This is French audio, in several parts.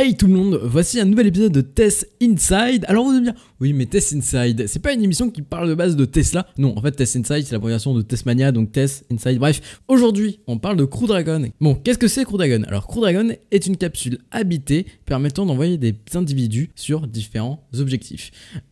Hey tout le monde, voici un nouvel épisode de Test Inside. Alors vous allez me dire, oui mais Test Inside, c'est pas une émission qui parle de base de Tesla. Non, en fait Test Inside c'est l'abréviation de Testmania, donc Test Inside. Bref, aujourd'hui on parle de Crew Dragon. Bon, qu'est-ce que c'est Crew Dragon? Alors Crew Dragon est une capsule habitée permettant d'envoyer des individus sur différents objectifs.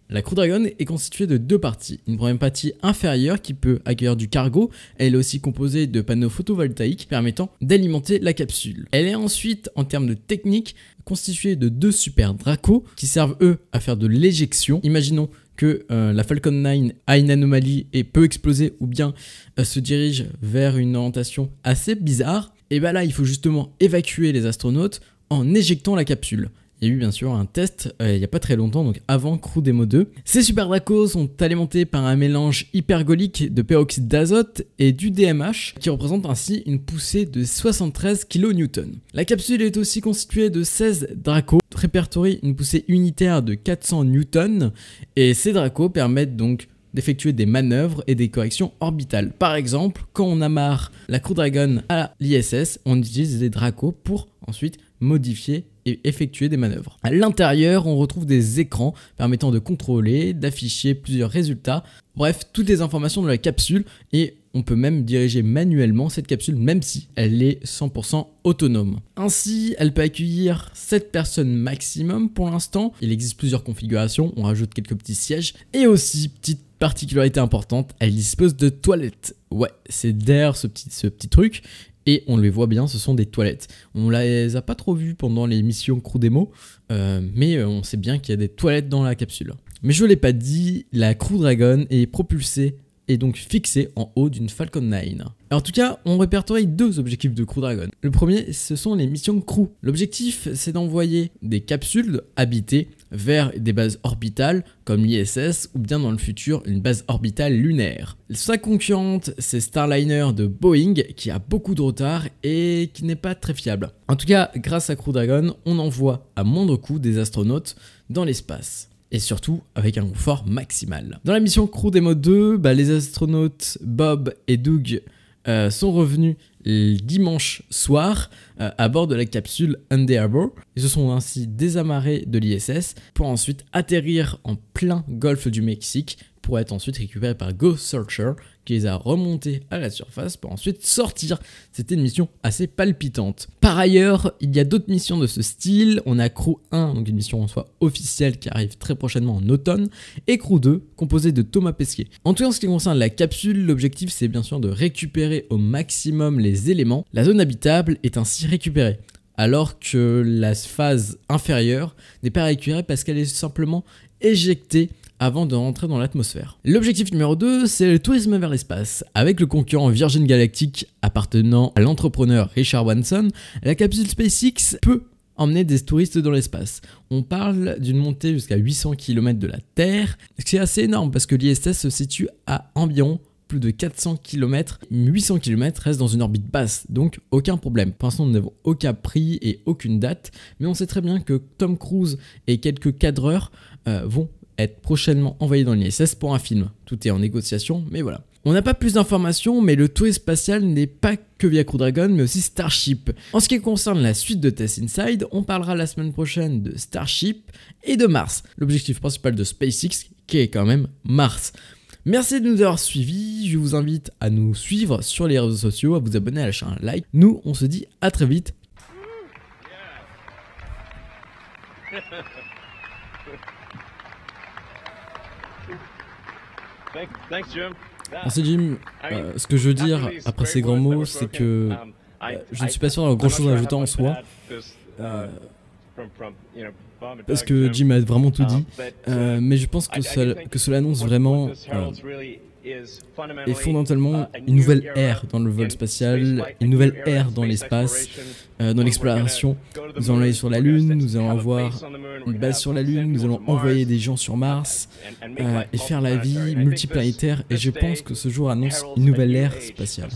La Crew Dragon est constituée de deux parties. Une première partie inférieure qui peut accueillir du cargo. Elle est aussi composée de panneaux photovoltaïques permettant d'alimenter la capsule. Elle est ensuite, en termes de technique, constituée de deux super Draco qui servent eux à faire de l'éjection. Imaginons que la Falcon 9 a une anomalie et peut exploser ou bien se dirige vers une orientation assez bizarre. Et bien là, il faut justement évacuer les astronautes en éjectant la capsule. Il y a eu bien sûr un test il n'y a pas très longtemps, donc avant Crew Demo 2. Ces super Dracos sont alimentés par un mélange hypergolique de peroxyde d'azote et du DMH qui représente ainsi une poussée de 73 kN. La capsule est aussi constituée de 16 Dracos, répertorient une poussée unitaire de 400 N et ces Dracos permettent donc d'effectuer des manœuvres et des corrections orbitales. Par exemple, quand on amarre la Crew Dragon à l'ISS, on utilise des Dracos pour ensuite modifier et effectuer des manœuvres. À l'intérieur, on retrouve des écrans permettant de contrôler, d'afficher plusieurs résultats, bref, toutes les informations de la capsule, et on peut même diriger manuellement cette capsule même si elle est 100% autonome. Ainsi, elle peut accueillir 7 personnes maximum pour l'instant. Il existe plusieurs configurations, on rajoute quelques petits sièges, et aussi, petite particularité importante, elle dispose de toilettes. Ouais, c'est derrière ce petit truc. Et on les voit bien, ce sont des toilettes. On les a pas trop vues pendant les missions Crew Demo, mais on sait bien qu'il y a des toilettes dans la capsule. Mais je ne l'ai pas dit, la Crew Dragon est propulsée et donc fixée en haut d'une Falcon 9. Alors en tout cas, on répertorie deux objectifs de Crew Dragon. Le premier, ce sont les missions Crew. L'objectif, c'est d'envoyer des capsules habitées vers des bases orbitales comme l'ISS ou bien dans le futur une base orbitale lunaire. Sa concurrente, c'est Starliner de Boeing qui a beaucoup de retard et qui n'est pas très fiable. En tout cas, grâce à Crew Dragon, on envoie à moindre coût des astronautes dans l'espace. Et surtout avec un confort maximal. Dans la mission Crew Demo 2, les astronautes Bob et Doug sont revenus dimanche soir à bord de la capsule Endeavour. Ils se sont ainsi désamarrés de l'ISS pour ensuite atterrir en plein golfe du Mexique pour être ensuite récupérés par Ghost Searcher qui les a remontés à la surface pour ensuite sortir. C'était une mission assez palpitante. Par ailleurs, il y a d'autres missions de ce style. On a Crew 1, donc une mission en soi officielle qui arrive très prochainement en automne, et Crew 2, composée de Thomas Pesquet. En tout cas, en ce qui concerne la capsule, l'objectif c'est bien sûr de récupérer au maximum les éléments. La zone habitable est ainsi récupérée, alors que la phase inférieure n'est pas récupérée parce qu'elle est simplement éjectée avant de rentrer dans l'atmosphère. L'objectif numéro 2, c'est le tourisme vers l'espace. Avec le concurrent Virgin Galactic appartenant à l'entrepreneur Richard Branson, la capsule SpaceX peut emmener des touristes dans l'espace. On parle d'une montée jusqu'à 800 km de la Terre, ce qui est assez énorme parce que l'ISS se situe à environ plus de 400 km, 800 km reste dans une orbite basse, donc aucun problème. Pour l'instant, nous n'avons aucun prix et aucune date, mais on sait très bien que Tom Cruise et quelques cadreurs vont être prochainement envoyés dans l'ISS pour un film. Tout est en négociation, mais voilà. On n'a pas plus d'informations, mais le tourisme spatial n'est pas que via Crew Dragon, mais aussi Starship. En ce qui concerne la suite de Test Inside, on parlera la semaine prochaine de Starship et de Mars. L'objectif principal de SpaceX, qui est quand même Mars. Merci de nous avoir suivis, je vous invite à nous suivre sur les réseaux sociaux, à vous abonner, à lâcher un like. Nous, on se dit à très vite. Thanks, Jim. Merci Jim. Ce que je veux dire après ces grands mots, c'est que je ne suis pas sûr d'avoir grand chose à ajouter en soi. Parce que Jim a vraiment tout dit. Mais je pense que cela annonce vraiment et fondamentalement une nouvelle ère dans le vol spatial, une nouvelle ère dans l'espace, dans l'exploration. Nous allons aller sur la Lune, nous allons avoir une base sur la Lune, nous allons envoyer des gens sur Mars et faire la vie multiplanétaire. Et je pense que ce jour annonce une nouvelle ère spatiale.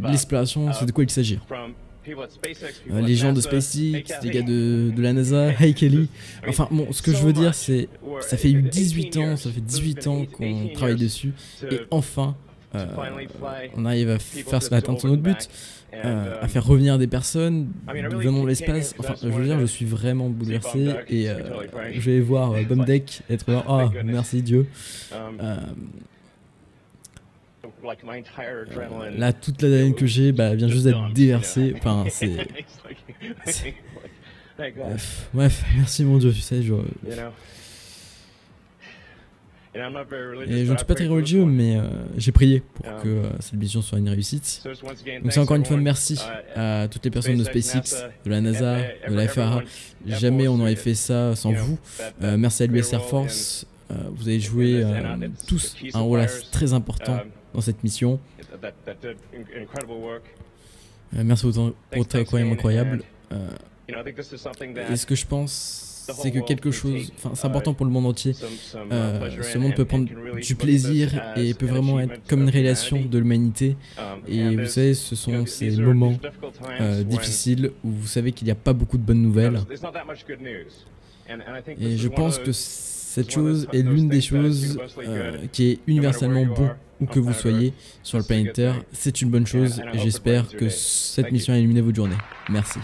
L'exploration, c'est de quoi il s'agit. Les gens de SpaceX, les gars de la NASA, Hey Kelly. Enfin bon, ce que je veux dire c'est, ça fait 18 ans qu'on travaille dessus et enfin on arrive à atteindre notre but, à faire revenir des personnes venant de l'espace. Enfin, je veux dire, je suis vraiment bouleversé et je vais voir Bombdeck être là. Ah, merci Dieu. Là, toute l'adrénaline que j'ai vient juste d'être déversée. Enfin, c'est... Bref, merci mon Dieu, tu sais, et je ne suis pas très religieux, mais j'ai prié pour que cette mission soit une réussite. Donc c'est encore une fois merci à toutes les personnes de SpaceX, de la NASA, de la FAA. Jamais on n'aurait fait ça sans vous. Merci à l'US Air Force. Vous avez joué tous un rôle très important dans cette mission. Merci pour votre aquarium incroyable. Et ce que je pense, c'est que quelque chose, c'est important pour le monde entier. Ce monde peut prendre du plaisir et peut vraiment être comme une révélation de l'humanité. Et vous savez, ce sont ces moments difficiles où vous savez qu'il n'y a pas beaucoup de bonnes nouvelles. Et je pense que cette chose est l'une des choses qui est universellement bon où que vous soyez sur le planète Terre. C'est une bonne chose et j'espère que cette mission a illuminé votre journée. Merci.